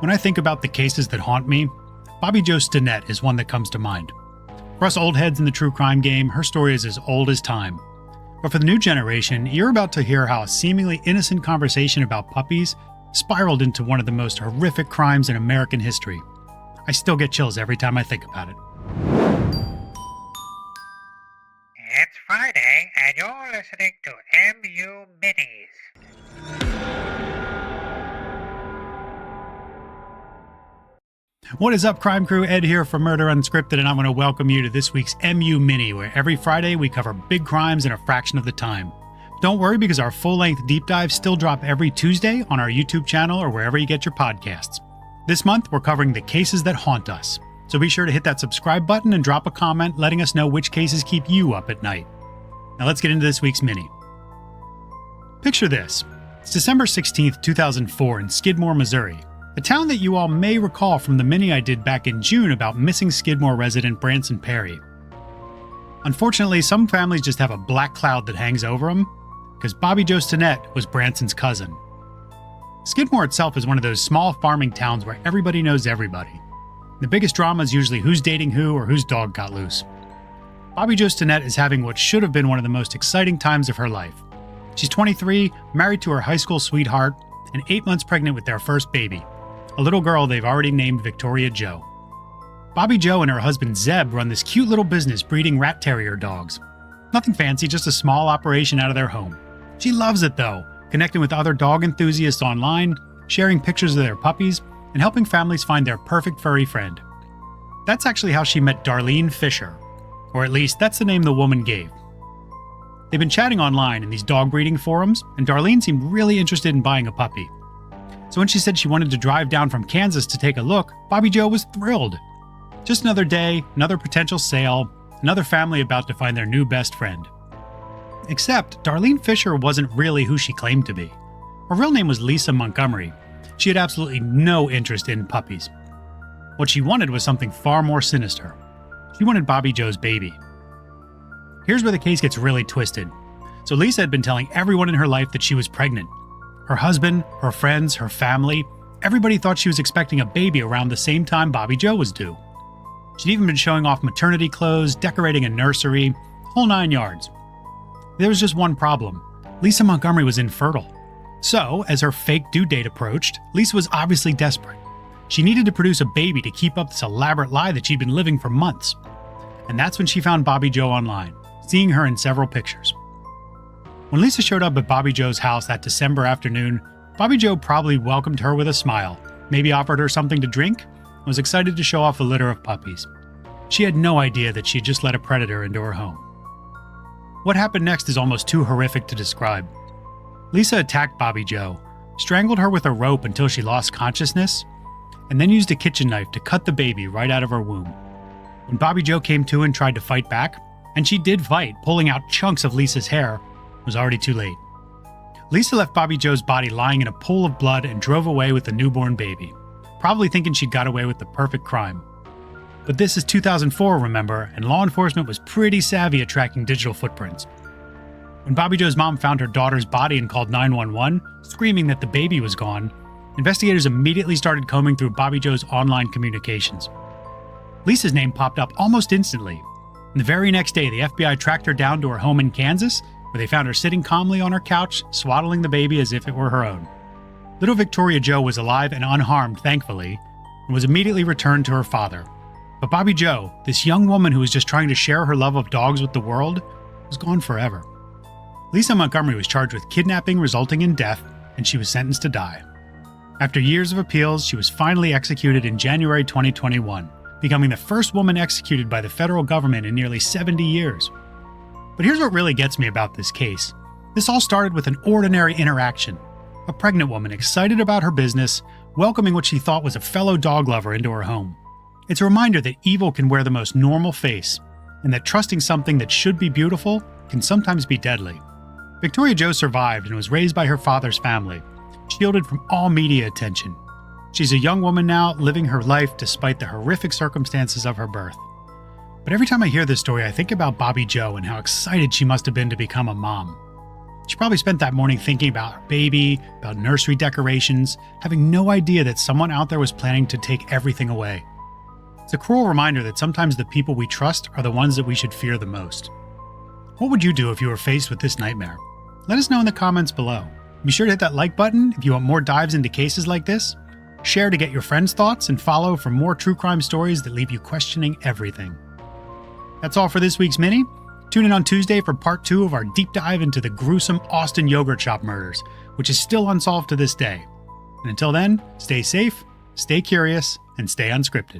When I think about the cases that haunt me, Bobbie Jo Stinnett is one that comes to mind. For us old heads in the true crime game, her story is as old as time. But for the new generation, you're about to hear how a seemingly innocent conversation about puppies spiraled into one of the most horrific crimes in American history. I still get chills every time I think about it. It's Friday, and you're listening to MU Minis. What is up, crime crew? Ed here from Murder Unscripted, and I want to welcome you to this week's MU Mini, where every Friday we cover big crimes in a fraction of the time. Don't worry, because our full-length deep dives still drop every Tuesday on our YouTube channel or wherever you get your podcasts. This month, we're covering the cases that haunt us. So be sure to hit that subscribe button and drop a comment letting us know which cases keep you up at night. Now let's get into this week's Mini. Picture this. It's December 16th, 2004 in Skidmore, Missouri. A town that you all may recall from the mini I did back in June about missing Skidmore resident Branson Perry. Unfortunately, some families just have a black cloud that hangs over them, because Bobbie Jo Stinnett was Branson's cousin. Skidmore itself is one of those small farming towns where everybody knows everybody. The biggest drama is usually who's dating who or whose dog got loose. Bobbie Jo Stinnett is having what should have been one of the most exciting times of her life. She's 23, married to her high school sweetheart, and 8 months pregnant with their first baby, a little girl they've already named Victoria Jo. Bobbie Jo and her husband Zeb run this cute little business breeding rat terrier dogs. Nothing fancy, just a small operation out of their home. She loves it though, connecting with other dog enthusiasts online, sharing pictures of their puppies, and helping families find their perfect furry friend. That's actually how she met Darlene Fisher, or at least that's the name the woman gave. They've been chatting online in these dog breeding forums, and Darlene seemed really interested in buying a puppy. So when she said she wanted to drive down from Kansas to take a look, Bobbie Jo was thrilled. Just another day, another potential sale, another family about to find their new best friend. Except, Darlene Fisher wasn't really who she claimed to be. Her real name was Lisa Montgomery. She had absolutely no interest in puppies. What she wanted was something far more sinister. She wanted Bobbie Jo's baby. Here's where the case gets really twisted. So Lisa had been telling everyone in her life that she was pregnant. Her husband, her friends, her family, everybody thought she was expecting a baby around the same time Bobbie Jo was due. She'd even been showing off maternity clothes, decorating a nursery, whole 9 yards. There was just one problem. Lisa Montgomery was infertile. So, as her fake due date approached, Lisa was obviously desperate. She needed to produce a baby to keep up this elaborate lie that she'd been living for months. And that's when she found Bobbie Jo online, seeing her in several pictures. When Lisa showed up at Bobbie Jo's house that December afternoon, Bobbie Jo probably welcomed her with a smile, maybe offered her something to drink, and was excited to show off a litter of puppies. She had no idea that she had just let a predator into her home. What happened next is almost too horrific to describe. Lisa attacked Bobbie Jo, strangled her with a rope until she lost consciousness, and then used a kitchen knife to cut the baby right out of her womb. When Bobbie Jo came to and tried to fight back, and she did fight, pulling out chunks of Lisa's hair, it was already too late. Lisa left Bobbie Jo's body lying in a pool of blood and drove away with the newborn baby, probably thinking she'd got away with the perfect crime. But this is 2004, remember, and law enforcement was pretty savvy at tracking digital footprints. When Bobbie Jo's mom found her daughter's body and called 911, screaming that the baby was gone, investigators immediately started combing through Bobbie Jo's online communications. Lisa's name popped up almost instantly. And the very next day, the FBI tracked her down to her home in Kansas, where they found her sitting calmly on her couch, swaddling the baby as if it were her own. Little Victoria Jo was alive and unharmed, thankfully, and was immediately returned to her father. But Bobbie Jo, this young woman who was just trying to share her love of dogs with the world, was gone forever. Lisa Montgomery was charged with kidnapping resulting in death, and she was sentenced to die. After years of appeals, she was finally executed in January 2021, becoming the first woman executed by the federal government in nearly 70 years. But here's what really gets me about this case. This all started with an ordinary interaction. A pregnant woman excited about her business, welcoming what she thought was a fellow dog lover into her home. It's a reminder that evil can wear the most normal face, and that trusting something that should be beautiful can sometimes be deadly. Victoria Jo survived and was raised by her father's family, shielded from all media attention. She's a young woman now, living her life despite the horrific circumstances of her birth. But every time I hear this story, I think about Bobbie Jo and how excited she must have been to become a mom. She probably spent that morning thinking about her baby, about nursery decorations, having no idea that someone out there was planning to take everything away. It's a cruel reminder that sometimes the people we trust are the ones that we should fear the most. What would you do if you were faced with this nightmare? Let us know in the comments below. Be sure to hit that like button if you want more dives into cases like this. Share to get your friends' thoughts, and follow for more true crime stories that leave you questioning everything. That's all for this week's mini. Tune in on Tuesday for part 2 of our deep dive into the gruesome Austin yogurt shop murders, which is still unsolved to this day. And until then, stay safe, stay curious, and stay unscripted.